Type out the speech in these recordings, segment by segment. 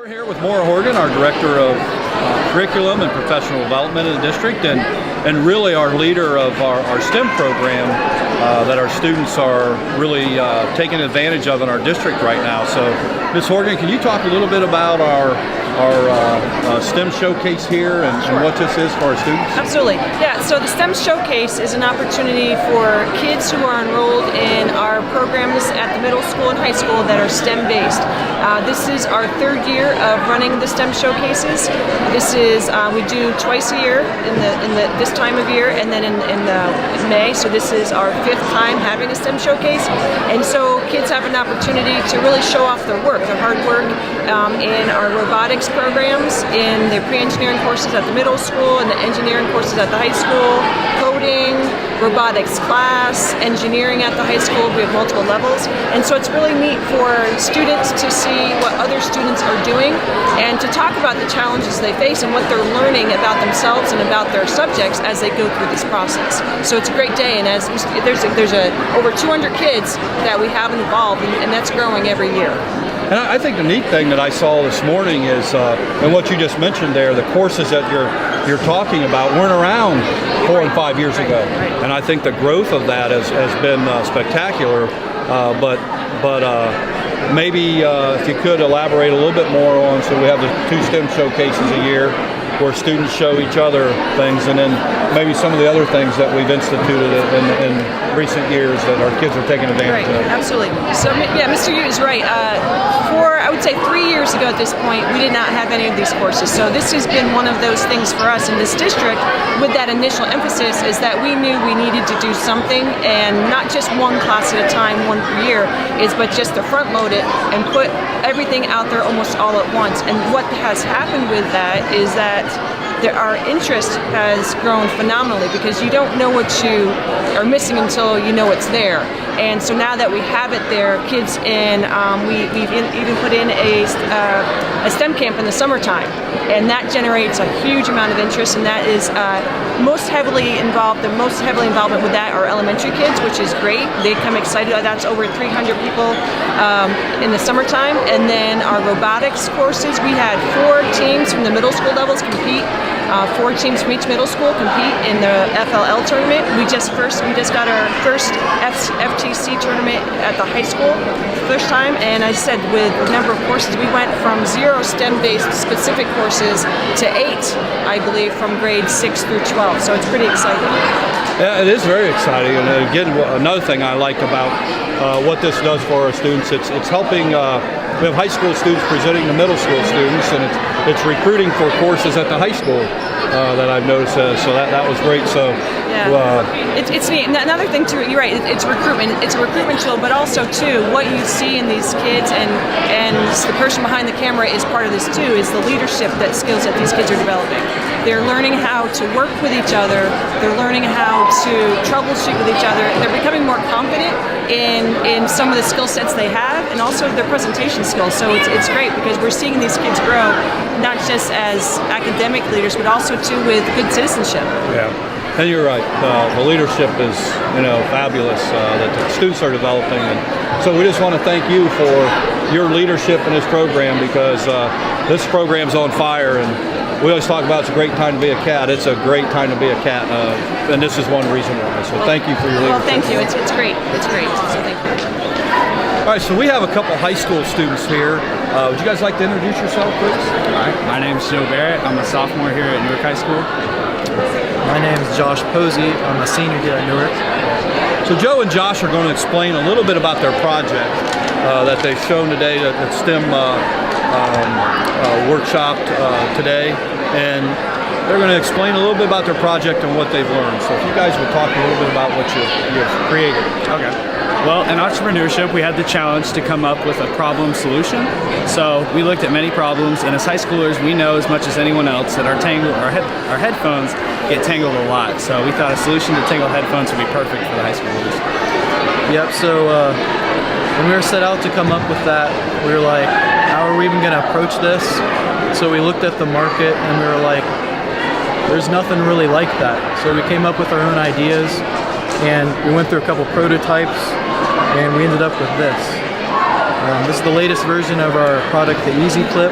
We're here with Maura Horgan, our Director of Curriculum and Professional Development in the district, and really our leader of our STEM program that our students are really taking advantage of in our district right now. So, Ms. Horgan, can you talk a little bit about our STEM showcase here and what this is for our students? Absolutely. Yeah, so the STEM showcase is an opportunity for kids who are enrolled in our programs at the middle school and high school that are STEM based. This is our third year of running the STEM showcases. This is we do twice a year in this time of year, and then in May. So this is our fifth time having a STEM showcase, and so kids have an opportunity to really show off their work, their hard work in our robotics programs, in their pre-engineering courses at the middle school, and the engineering courses at the high school, coding, robotics class, engineering at the high school. We have multiple levels, and so it's really neat for students to see what other students are doing and to talk about the challenges they face and what they're learning about themselves and about their subjects as they go through this process. So it's a great day, and as there's over 200 kids that we have involved, and that's growing every year. And I think the neat thing that I saw this morning is, and what you just mentioned there, the courses that you're talking about weren't around 4 and 5 years ago, and I think the growth of that has been spectacular. But maybe if you could elaborate a little bit more on, so we have the 2 STEM showcases a year, where students show each other things, and then maybe some of the other things that we've instituted in recent years that our kids are taking advantage of. Absolutely. So yeah, Mr. Yu is right. I would say 3 years ago at this point, we did not have any of these courses. So this has been one of those things for us in this district with that initial emphasis, is that we knew we needed to do something, and not just one class at a time, one per year, but just to front load it and put everything out there almost all at once. And what has happened with that is that our interest has grown phenomenally, because you don't know what you are missing until you know it's there. And so now that we have it there, kids we've even put in a STEM camp in the summertime, and that generates a huge amount of interest, and that is most heavily involved. The most heavily involvement with that are elementary kids, which is great. They come excited. That's over 300 people in the summertime. And then our robotics courses, we had 4 teams from the middle school levels compete. 4 teams from each middle school compete in the FLL tournament. We just got our first FTC tournament at the high school first time, and I said with the number of courses, we went from 0 STEM-based specific courses to 8, I believe, from grades 6 through 12. So it's pretty exciting. Yeah, it is very exciting, and again, another thing I like about what this does for our students, it's helping. We have high school students presenting to middle school students, and it's recruiting for courses at the high school that I've noticed. So that was great. So it's neat. Another thing too, you're right. It's recruitment. It's a recruitment tool, but also too, what you see in these kids and the person behind the camera is part of this too. Is the leadership skills that these kids are developing. They're learning how to work with each other. They're learning how to troubleshoot with each other. They're becoming more confident in some of the skill sets they have, and also their presentation skills. So it's great, because we're seeing these kids grow, not just as academic leaders, but also too with good citizenship. Yeah, and you're right. The leadership is fabulous that the students are developing, and so we just want to thank you for your leadership in this program, because this program's on fire, and we always talk about it's a great time to be a cat. It's a great time to be a cat, and this is one reason why. So thank you for your leadership. Well, thank you. It's great. It's great. So thank you. All right, so we have a couple high school students here. Would you guys like to introduce yourself, please? All right, my name is Joe Barrett. I'm a sophomore here at Newark High School. My name is Josh Posey. I'm a senior here at Newark. So Joe and Josh are going to explain a little bit about their project that they've shown today at STEM workshop today, and they're going to explain a little bit about their project and what they've learned. So if you guys would talk a little bit about what you've created. Okay. Well, in entrepreneurship, we had the challenge to come up with a problem solution. So we looked at many problems, and as high schoolers, we know as much as anyone else that our headphones get tangled a lot. So we thought a solution to tangled headphones would be perfect for the high schoolers. Yep, so when we were set out to come up with that, we were like, how are we even going to approach this? So we looked at the market, and we were like, there's nothing really like that. So we came up with our own ideas, and we went through a couple prototypes, and we ended up with this. This is the latest version of our product, the Easy Clip.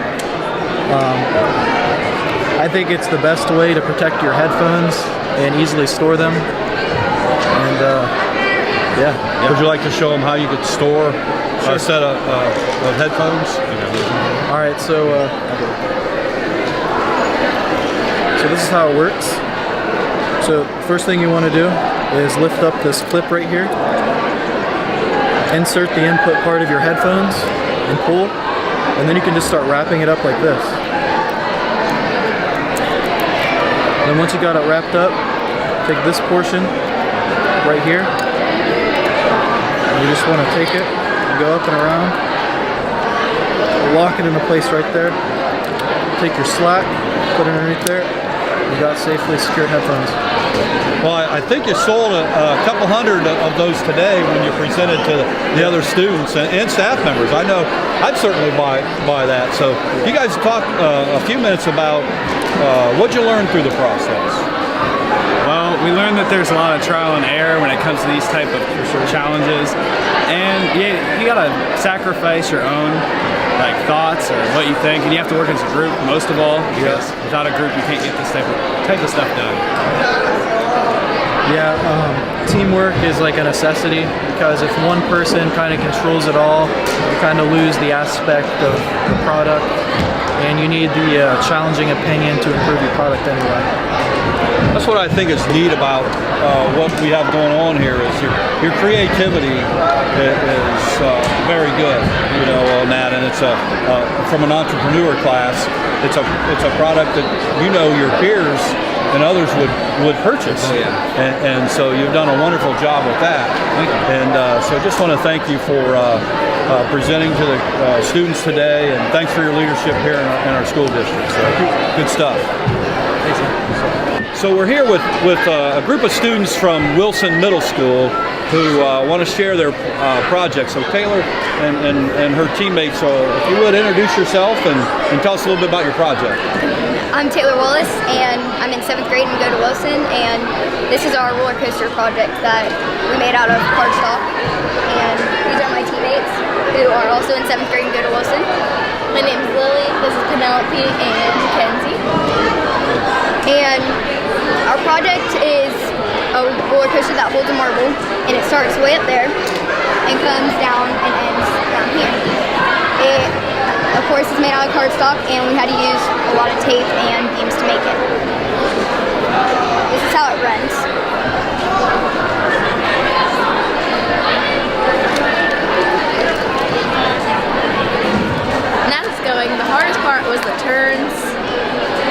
I think it's the best way to protect your headphones and easily store them. And yeah. Would you like to show them how you could store a set of headphones? All right, so this is how it works. So first thing you want to do is lift up this clip right here, insert the input part of your headphones and pull, and then you can just start wrapping it up like this. Then once you got it wrapped up, take this portion right here, and you just want to take it and go up and around, lock it into place right there, take your slack, put it underneath there, you got safely secured headphones. Well, I think you sold a couple hundred of those today when you presented to the other students and staff members. I know I'd certainly buy that. So you guys talk a few minutes about what you learned through the process. Well, we learned that there's a lot of trial and error when it comes to these type of challenges, and you gotta sacrifice your own thoughts or what you think, and you have to work as a group most of all, because without a group you can't get this type of stuff done. Yeah, teamwork is like a necessity, because if one person kind of controls it all, you kind of lose the aspect of the product, and you need the challenging opinion to improve your product anyway. That's what I think is neat about what we have going on here is your creativity is very good, on that, and it's from an entrepreneur class. It's a product that your peers and others would purchase, and so you've done a wonderful job with that. And so I just want to thank you for presenting to the students today, and thanks for your leadership here in our school district. So good stuff. So we're here with a group of students from Wilson Middle School who want to share their project. So Taylor and her teammates, if you would introduce yourself and tell us a little bit about your project. I'm Taylor Wallace, and I'm in 7th grade and go to Wilson, and this is our roller coaster project that we made out of cardstock. And these are my teammates who are also in 7th grade and go to Wilson. My name's Lily, this is Penelope and Mackenzie. And our project is a roller coaster that holds a marble, and it starts way up there and comes down and ends down here. It, of course, is made out of cardstock, and we had to use a lot of tape and beams to make it. This is how it runs. And as it's going, the hardest part was the turns,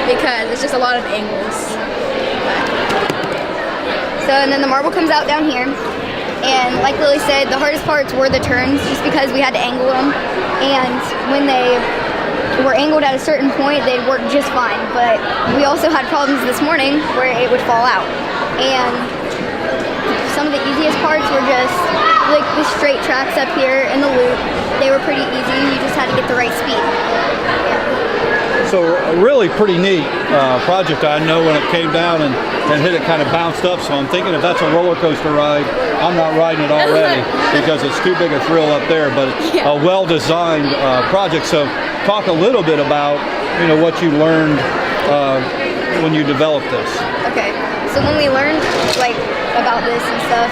because it's just a lot of angles. So, and then the marble comes out down here, and like Lily said, the hardest parts were the turns, just because we had to angle them, and when they were angled at a certain point, they'd work just fine, but we also had problems this morning where it would fall out. And some of the easiest parts were just like the straight tracks up here in the loop. They were pretty easy, you just had to get the right speed. So a really pretty neat project. I know when it came down and hit, it kind of bounced up. So I'm thinking if that's a roller coaster ride, I'm not riding it already because it's too big a thrill up there. But it's a well-designed project. So talk a little bit about what you learned when you developed this. Okay, so when we learned about this and stuff,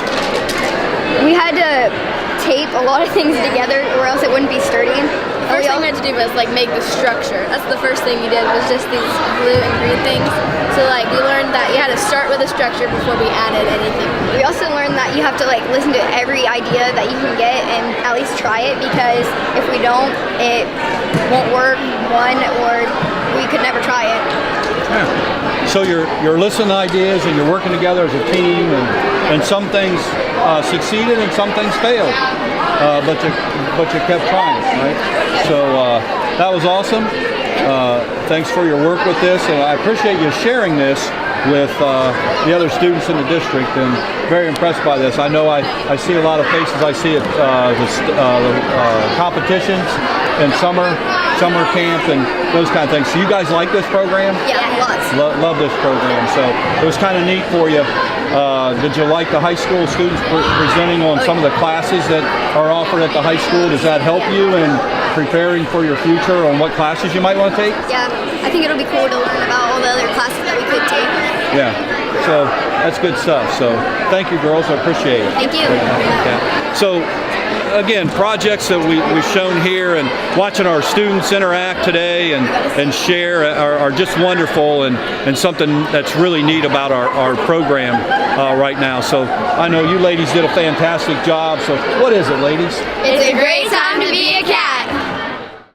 we had to tape a lot of things together or else it wouldn't be sturdy. The first thing we had to do was make the structure. That's the first thing we did, was just these blue and green things. So we learned that you had to start with a structure before we added anything. We also learned that you have to listen to every idea that you can get and at least try it, because if we don't, it won't work, or we could never try it. Yeah. So you're listening to ideas and you're working together as a team, and some things succeeded and some things failed, but you kept trying, right? So that was awesome. Thanks for your work with this, and I appreciate you sharing this with the other students in the district, and very impressed by this. I know I see a lot of faces I see at the competitions and summer camp and those kind of things. So you guys like this program? Yeah, lots. Love this program. So it was kind of neat for you Did you like the high school students presenting on some of the classes that are offered at the high school? Does that help you in preparing for your future on what classes you might want to take? Yeah, I think it'll be cool to learn about all the other classes that we could take. Yeah, so that's good stuff. So thank you, girls. I appreciate it. Thank you. Yeah. So again, projects that we've shown here and watching our students interact today and share are just wonderful and something that's really neat about our program right now. So I know you ladies did a fantastic job. So what is it, ladies? It's a great time to be a